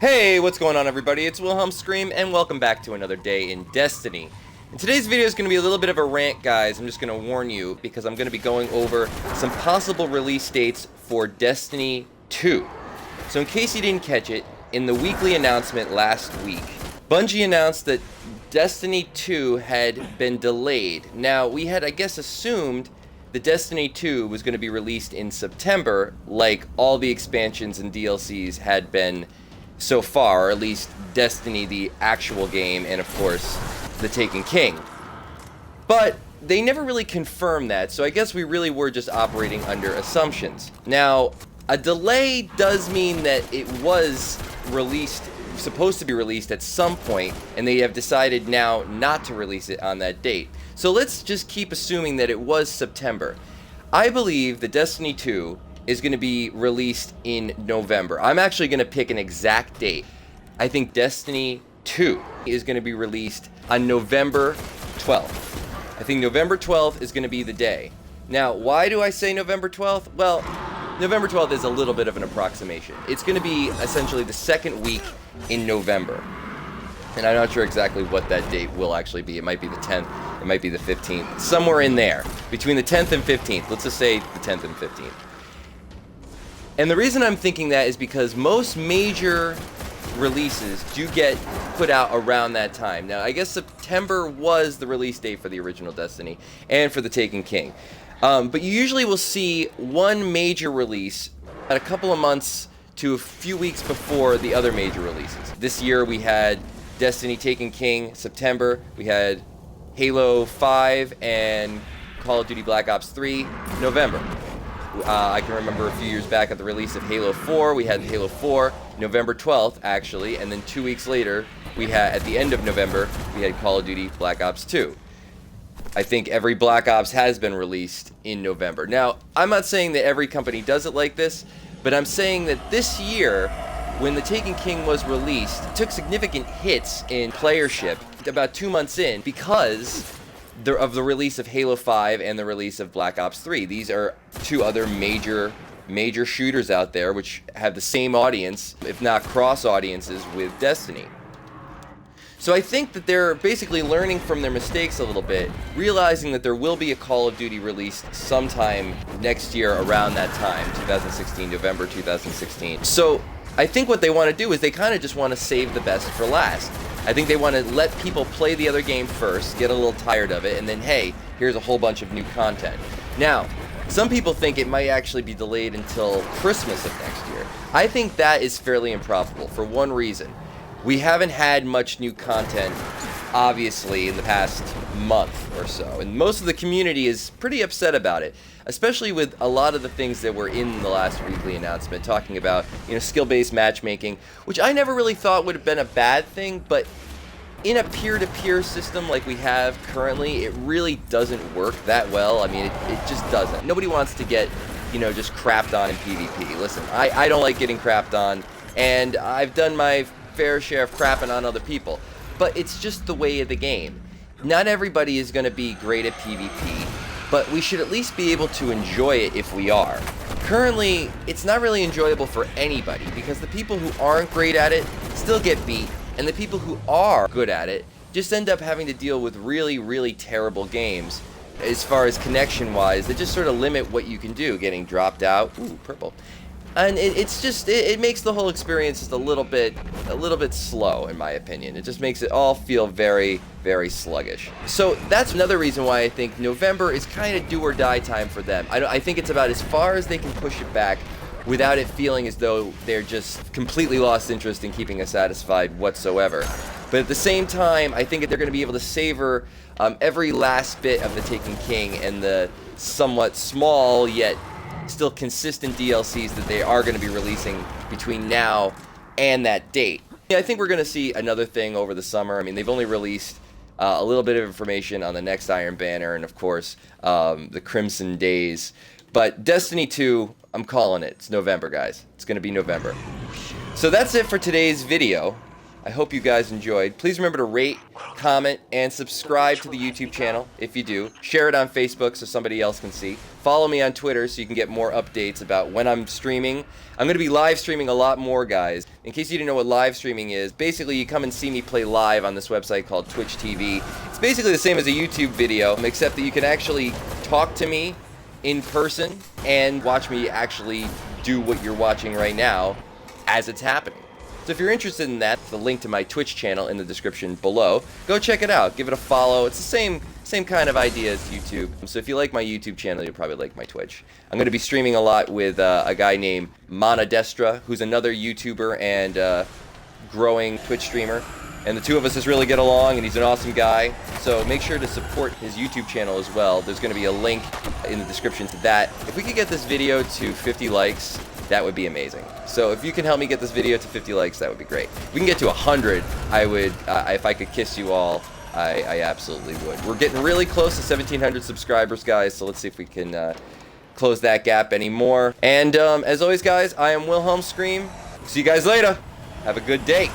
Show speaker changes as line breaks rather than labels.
Hey, what's going on everybody? It's Wilhelm Scream and welcome back to another day in Destiny. And today's video is going to be a little bit of a rant, guys. I'm just going to warn you because I'm going to be going over some possible release dates for Destiny 2. So in case you didn't catch it, in the weekly announcement last week, Bungie announced that Destiny 2 had been delayed. Now, we had, I guess, assumed that Destiny 2 was going to be released in September, like all the expansions and DLCs had been so far, or at least Destiny, the actual game, and of course, The Taken King. But they never really confirmed that, so I guess we really were just operating under assumptions. Now, a delay does mean that it was supposed to be released at some point, and they have decided now not to release it on that date. So let's just keep assuming that it was September. I believe that Destiny 2 is going to be released in November. I'm actually going to pick an exact date. I think Destiny 2 is going to be released on November 12th. I think November 12th is going to be the day. Now, why do I say November 12th? Well, November 12th is a little bit of an approximation. It's going to be essentially the second week in November. And I'm not sure exactly what that date will actually be. It might be the 10th, it might be the 15th, somewhere in there. Between the 10th and 15th. Let's just say the 10th and 15th. And the reason I'm thinking that is because most major releases do get put out around that time. Now, I guess September was the release date for the original Destiny and for The Taken King. But you usually will see one major release at a couple of months to a few weeks before the other major releases. This year we had Destiny Taken King, September. We had Halo 5 and Call of Duty Black Ops 3, November. I can remember a few years back at the release of Halo 4, we had Halo 4, November 12th, actually, and then 2 weeks later, we had, at the end of November, we had Call of Duty Black Ops 2. I think every Black Ops has been released in November. Now, I'm not saying that every company does it like this, but I'm saying that this year, when The Taken King was released, it took significant hits in playership about 2 months in because of the release of Halo 5 and the release of Black Ops 3. These are two other major shooters out there which have the same audience, if not cross audiences, with Destiny. So I think that they're basically learning from their mistakes a little bit, realizing that there will be a Call of Duty released sometime next year around that time, 2016, November 2016. So I think what they want to do is they kind of just want to save the best for last. I think they want to let people play the other game first, get a little tired of it, and then, hey, here's a whole bunch of new content. Now, some people think it might actually be delayed until Christmas of next year. I think that is fairly improbable for one reason. We haven't had much new content, obviously, in the past month or so, and most of the community is pretty upset about it, especially with a lot of the things that were in the last weekly announcement, talking about, skill-based matchmaking, which I never really thought would have been a bad thing, but in a peer-to-peer system like we have currently, it really doesn't work that well. I mean, it just doesn't. Nobody wants to get, just crapped on in PvP. Listen, I don't like getting crapped on, and I've done my fair share of crapping on other people, but it's just the way of the game. Not everybody is going to be great at PvP, but we should at least be able to enjoy it if we are. Currently, it's not really enjoyable for anybody because the people who aren't great at it still get beat, and the people who are good at it just end up having to deal with really, really terrible games as far as connection-wise that just sort of limit what you can do, getting dropped out. Ooh, purple. And it makes the whole experience just a little bit slow, in my opinion. It just makes it all feel very, very sluggish. So that's another reason why I think November is kind of do or die time for them. I think it's about as far as they can push it back without it feeling as though they're just completely lost interest in keeping us satisfied whatsoever. But at the same time, I think that they're going to be able to savor every last bit of The Taken King and the somewhat small yet still consistent DLCs that they are going to be releasing between now and that date. I think we're going to see another thing over the summer. I mean, they've only released a little bit of information on the next Iron Banner and, of course, the Crimson Days. But Destiny 2, I'm calling it. It's November, guys. It's going to be November. So that's it for today's video. I hope you guys enjoyed. Please remember to rate, comment, and subscribe to the YouTube channel if you do. Share it on Facebook so somebody else can see. Follow me on Twitter so you can get more updates about when I'm streaming. I'm going to be live streaming a lot more, guys. In case you didn't know what live streaming is, basically you come and see me play live on this website called Twitch TV. It's basically the same as a YouTube video, except that you can actually talk to me in person and watch me actually do what you're watching right now as it's happening. So if you're interested in that, the link to my Twitch channel in the description below. Go check it out. Give it a follow. It's the same kind of idea as YouTube. So if you like my YouTube channel, you'll probably like my Twitch. I'm going to be streaming a lot with a guy named ManoDestra, who's another YouTuber and growing Twitch streamer. And the two of us just really get along, and he's an awesome guy. So make sure to support his YouTube channel as well. There's going to be a link in the description to that. If we could get this video to 50 likes, that would be amazing. So if you can help me get this video to 50 likes, that would be great. If we can get to 100, I would, if I could kiss you all, I absolutely would. We're getting really close to 1,700 subscribers, guys, so let's see if we can close that gap anymore. And as always, guys, I am Wilhelm Scream. See you guys later. Have a good day.